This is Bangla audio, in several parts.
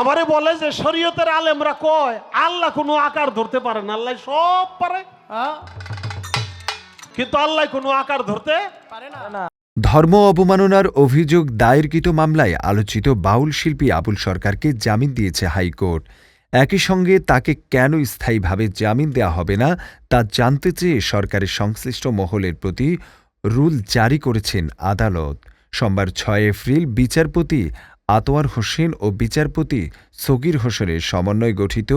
আমারে বলে যে শরীয়তের আলেমরা কয় আল্লাহ কোনো আকার ধরতে পারে না, আল্লাহ সব পারে, কিন্তু আল্লাহ কোনো আকার ধরতে পারে না। ধর্ম অবমাননার অভিযোগ দায়েরকৃত মামলায় আলোচিত বাউল শিল্পী আবুল সরকারকে জামিন দিয়েছে হাইকোর্ট। একই সঙ্গে তাকে কেন স্থায়ীভাবে জামিন দেওয়া হবে না তা জানতে চেয়ে সরকারের সংশ্লিষ্ট মহলের প্রতি রুল জারি করেছেন আদালত। সোমবার ৬ এপ্রিল বিচারপতি আতোয়ার হোসেন ও বিচারপতি সগির হোসেনের সমন্বয়ে গঠিত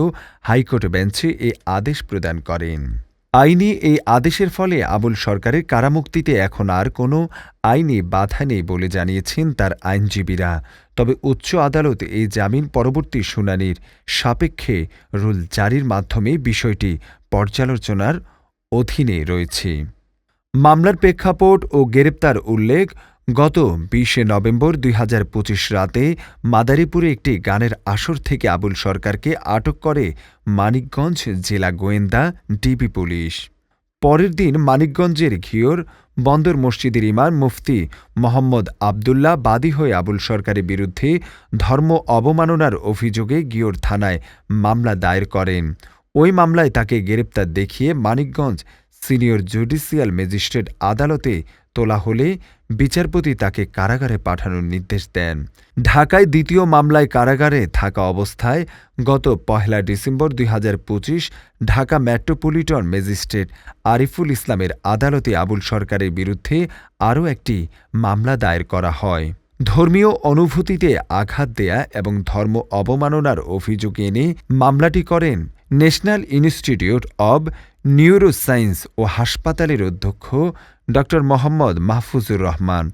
হাইকোর্ট বেঞ্চে এ আদেশ প্রদান করেন। আইনি এই আদেশের ফলে আবুল সরকারের কারামুক্তিতে এখন আর কোনো আইনি বাধা নেই বলে জানিয়েছেন তার আইনজীবীরা। তবে উচ্চ আদালত এই জামিন পরবর্তী শুনানির সাপেক্ষে রুল জারির মাধ্যমে বিষয়টি পর্যালোচনার অধীনে রয়েছে। মামলার প্রেক্ষাপট ও গ্রেপ্তার উল্লেখ: গত ২০ নভেম্বর ২০২৫ রাতে মাদারীপুরে একটি গানের আসর থেকে আবুল সরকারকে আটক করে মানিকগঞ্জ জেলা গোয়েন্দা ডিবি পুলিশ। পরের দিন মানিকগঞ্জের ঘিওর বন্দর মসজিদের ইমাম মুফতি মোহাম্মদ আবদুল্লাহ বাদী হয়ে আবুল সরকারের বিরুদ্ধে ধর্ম অবমাননার অভিযোগে ঘিওর থানায় মামলা দায়ের করেন। ওই মামলায় তাকে গ্রেপ্তার দেখিয়ে মানিকগঞ্জ সিনিয়র জুডিশিয়াল ম্যাজিস্ট্রেট আদালতে তোলা হলে বিচারপতি তাকে কারাগারে পাঠানোর নির্দেশ দেন। ঢাকায় দ্বিতীয় মামলায় কারাগারে থাকা অবস্থায় গত ১ December ২০২৫ Dhaka metropolitan magistrate Ariful ইসলামের আদালতে আবুল সরকারের বিরুদ্ধে আরও একটি মামলা দায়ের করা হয়। ধর্মীয় অনুভূতিতে আঘাত দেয়া এবং ধর্ম অবমাননার অভিযোগ এনে মামলাটি করেন ন্যাশনাল ইনস্টিটিউট অব নিউরোসায়েন্স ও হাসপাতালের অধ্যক্ষ ড. মোহাম্মদ মাহফুজুর রহমান